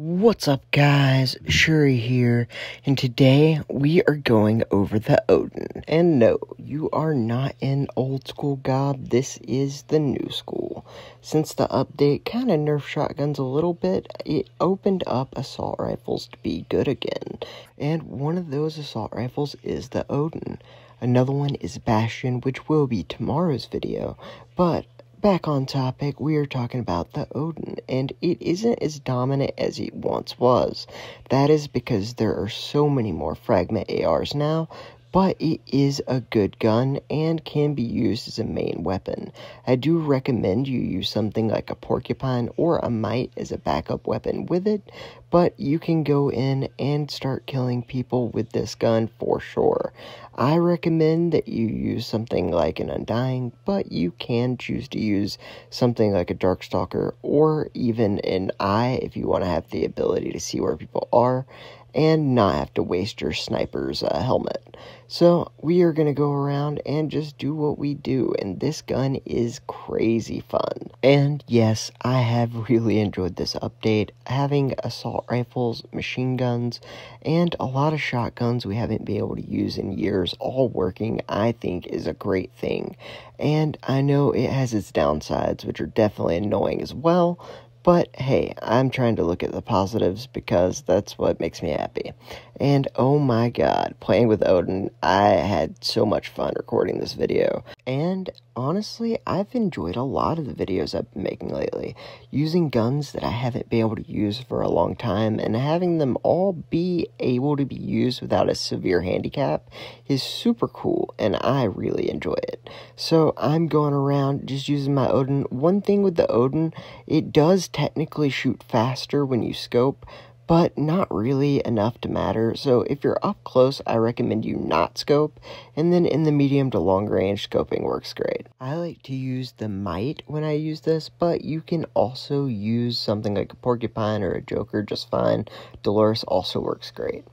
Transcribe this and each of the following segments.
What's up, guys? Shuri here, and today we are going over the Odin. And no, you are not in old school gob, this is the new school. Since the update kind of nerfed shotguns a little bit, it opened up assault rifles to be good again. And one of those assault rifles is the Odin. Another one is Bastion, which will be tomorrow's video, but back on topic, we are talking about the Odin, and it isn't as dominant as it once was. That is because there are so many more fragment ARs now, but it is a good gun and can be used as a main weapon. I do recommend you use something like a porcupine or a mite as a backup weapon with it, but you can go in and start killing people with this gun for sure. I recommend that you use something like an Undying, but you can choose to use something like a Darkstalker or even an Eye if you want to have the ability to see where people are and not have to waste your sniper's helmet. So we are going to go around and just do what we do, and this gun is crazy fun. And yes, I have really enjoyed this update, having assault rifles, machine guns, and a lot of shotguns we haven't been able to use in years all working. I think is a great thing. And I know it has its downsides, which are definitely annoying as well. But hey, I'm trying to look at the positives because that's what makes me happy. And oh my god, playing with Odin, I had so much fun recording this video. And honestly, I've enjoyed a lot of the videos I've been making lately. Using guns that I haven't been able to use for a long time and having them all be able to be used without a severe handicap is super cool, and I really enjoy it. So I'm going around just using my Odin. One thing with the Odin, it does technically shoot faster when you scope, but not really enough to matter. So if you're up close, I recommend you not scope, and then in the medium to long range, scoping works great. I like to use the mite when I use this, but you can also use something like a porcupine or a joker just fine. Dolores also works great.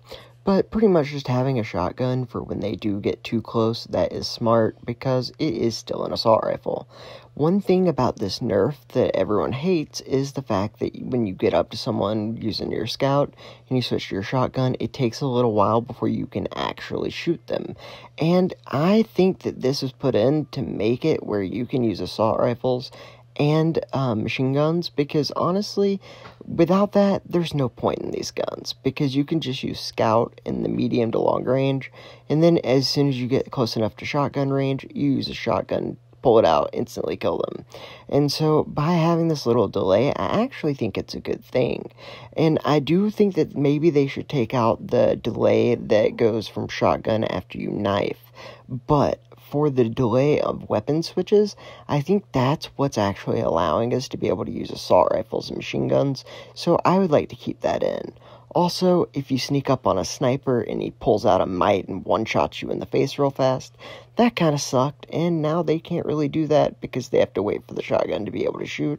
But pretty much just having a shotgun for when they do get too close, that is smart because it is still an assault rifle. One thing about this nerf that everyone hates is the fact that when you get up to someone using your scout and you switch to your shotgun, it takes a little while before you can actually shoot them. And I think that this was put in to make it where you can use assault rifles and machine guns, because honestly, without that, there's no point in these guns, because you can just use scout in the medium to long range, and then as soon as you get close enough to shotgun range, you use a shotgun, pull it out, instantly kill them. And so by having this little delay, I actually think it's a good thing. And I do think that maybe they should take out the delay that goes from shotgun after you knife, but for the delay of weapon switches, I think that's what's actually allowing us to be able to use assault rifles and machine guns, so I would like to keep that in. Also, if you sneak up on a sniper and he pulls out a mite and one-shots you in the face real fast, that kind of sucked, and now they can't really do that because they have to wait for the shotgun to be able to shoot.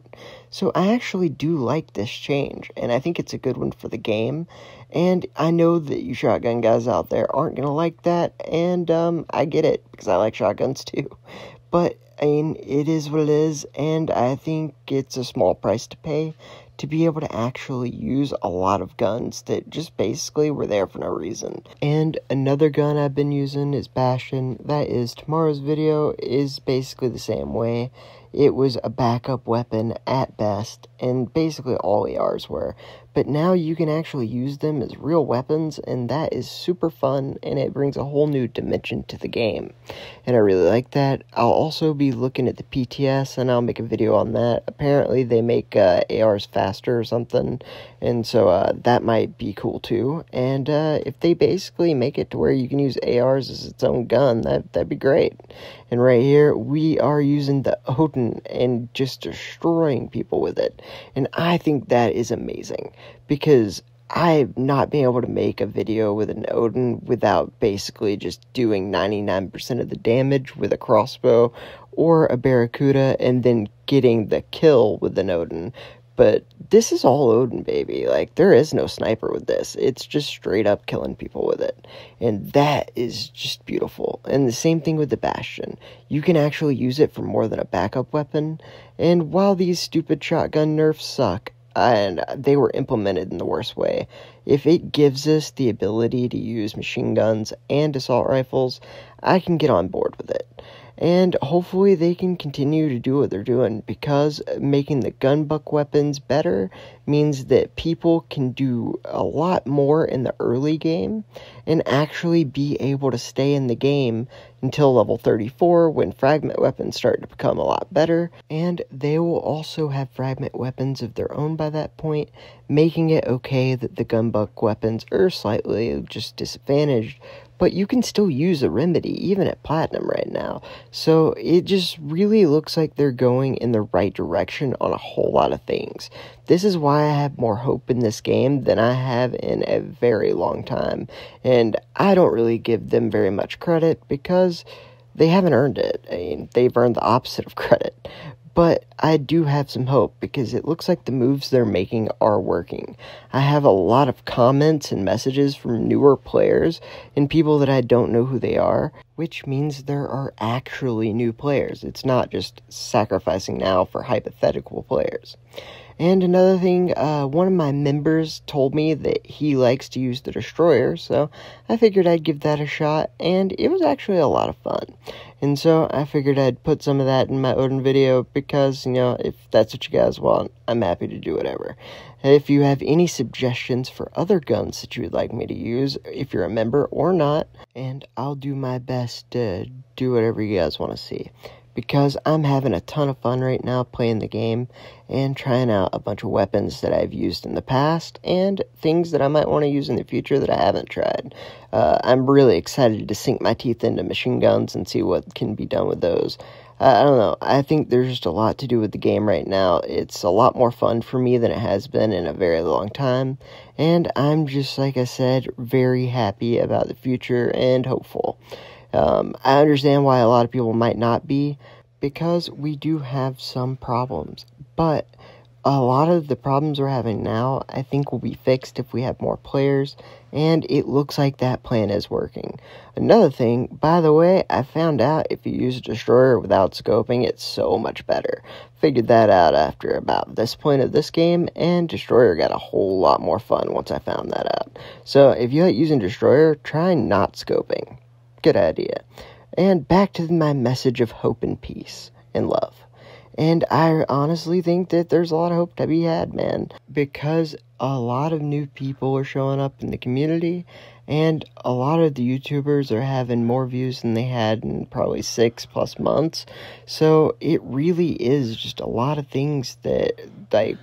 So I actually do like this change, and I think it's a good one for the game. And I know that you shotgun guys out there aren't going to like that, and I get it, because I like shotguns too. But, I mean, it is what it is, and I think it's a small price to pay to be able to actually use a lot of guns that just basically were there for no reason. And another gun I've been using is Bastion. That is, tomorrow's video is basically the same way. It was a backup weapon at best, and basically all ARs were. But now you can actually use them as real weapons, and that is super fun, and it brings a whole new dimension to the game. And I really like that. I'll also be looking at the PTS, and I'll make a video on that. Apparently they make ARs faster or something, and so that might be cool too. And if they basically make it to where you can use ARs as its own gun, that'd be great. And right here, we are using the Odin and just destroying people with it. And I think that is amazing, because I've not been able to make a video with an Odin without basically just doing 99% of the damage with a crossbow or a Barracuda and then getting the kill with an Odin. But this is all Odin, baby. Like, there is no sniper with this. It's just straight up killing people with it. And that is just beautiful. And the same thing with the Bastion. You can actually use it for more than a backup weapon. And while these stupid shotgun nerfs suck, and they were implemented in the worst way. If it gives us the ability to use machine guns and assault rifles, I can get on board with it. And hopefully they can continue to do what they're doing, because making the gun buck weapons better means that people can do a lot more in the early game and actually be able to stay in the game until level 34, when fragment weapons start to become a lot better. And they will also have fragment weapons of their own by that point, making it okay that the gun buck weapons are slightly just disadvantaged, but you can still use a remedy even at platinum right now. So it just really looks like they're going in the right direction on a whole lot of things. This is why I have more hope in this game than I have in a very long time. And I don't really give them very much credit because they haven't earned it. I mean, they've earned the opposite of credit. But I do have some hope, because it looks like the moves they're making are working. I have a lot of comments and messages from newer players and people that I don't know who they are, which means there are actually new players. It's not just sacrificing now for hypothetical players. And another thing, one of my members told me that he likes to use the Destroyer, so I figured I'd give that a shot, and it was actually a lot of fun. And so I figured I'd put some of that in my Odin video, because, you know, if that's what you guys want, I'm happy to do whatever. And if you have any suggestions for other guns that you would like me to use, if you're a member or not, and I'll do my best to do whatever you guys want to see. Because I'm having a ton of fun right now playing the game and trying out a bunch of weapons that I've used in the past and things that I might want to use in the future that I haven't tried. I'm really excited to sink my teeth into machine guns and see what can be done with those. I don't know. I think there's just a lot to do with the game right now. It's a lot more fun for me than it has been in a very long time. And I'm just, like I said, very happy about the future and hopeful. I understand why a lot of people might not be, because we do have some problems, but a lot of the problems we're having now, I think, will be fixed if we have more players, and it looks like that plan is working. Another thing, by the way, I found out if you use a Destroyer without scoping, it's so much better. Figured that out after about this point of this game, and Destroyer got a whole lot more fun once I found that out. So if you like using Destroyer, try not scoping. Good idea. And back to my message of hope and peace and love. And I honestly think that there's a lot of hope to be had, man, because a lot of new people are showing up in the community, and a lot of the YouTubers are having more views than they had in probably 6+ months. So it really is just a lot of things that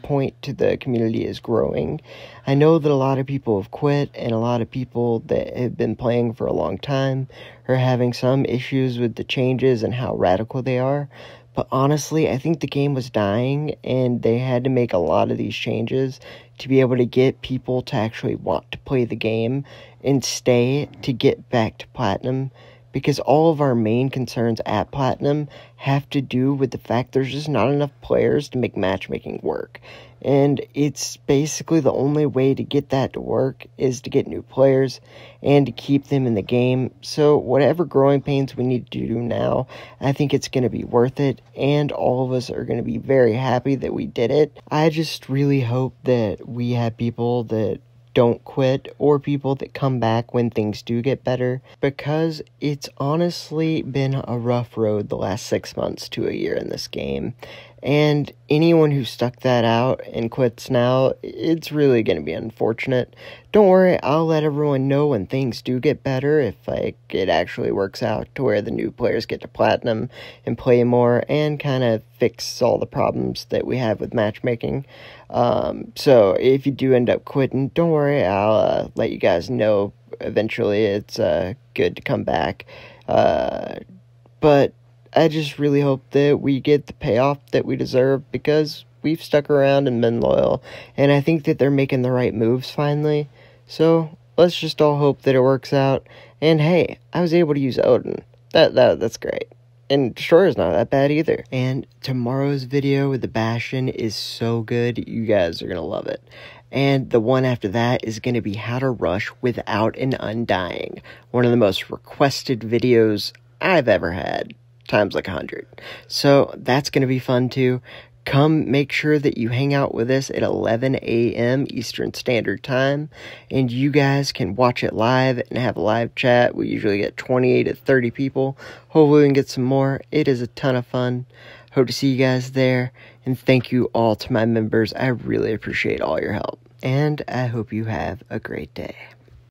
point to the community is growing. I know that a lot of people have quit, and a lot of people that have been playing for a long time are having some issues with the changes and how radical they are. But honestly, I think the game was dying, and they had to make a lot of these changes to be able to get people to actually want to play the game and stay to get back to platinum, because all of our main concerns at platinum have to do with the fact there's just not enough players to make matchmaking work. And it's basically the only way to get that to work is to get new players and to keep them in the game. So whatever growing pains we need to do now, I think it's going to be worth it, and all of us are going to be very happy that we did it. I just really hope that we have people that don't quit, or people that come back when things do get better, because it's honestly been a rough road the last 6 months to a year in this game. And anyone who stuck that out and quits now, it's really going to be unfortunate. Don't worry, I'll let everyone know when things do get better, if it actually works out to where the new players get to platinum and play more and kind of fix all the problems that we have with matchmaking. So if you do end up quitting, don't worry, I'll let you guys know eventually. It's good to come back. But I just really hope that we get the payoff that we deserve, because we've stuck around and been loyal, and I think that they're making the right moves finally. So let's just all hope that it works out. And hey, I was able to use Odin. That's great. And Destroyer's not that bad either. And tomorrow's video with the Bastion is so good, you guys are gonna love it. And the one after that is going to be how to rush without an undying. One of the most requested videos I've ever had, times like 100. So that's going to be fun too. come make sure that you hang out with us at 11 a.m. Eastern Standard Time, and you guys can watch it live and have a live chat. We usually get 28 to 30 people. Hopefully we can get some more. It is a ton of fun. Hope to see you guys there, and thank you all to my members. I really appreciate all your help, and I hope you have a great day.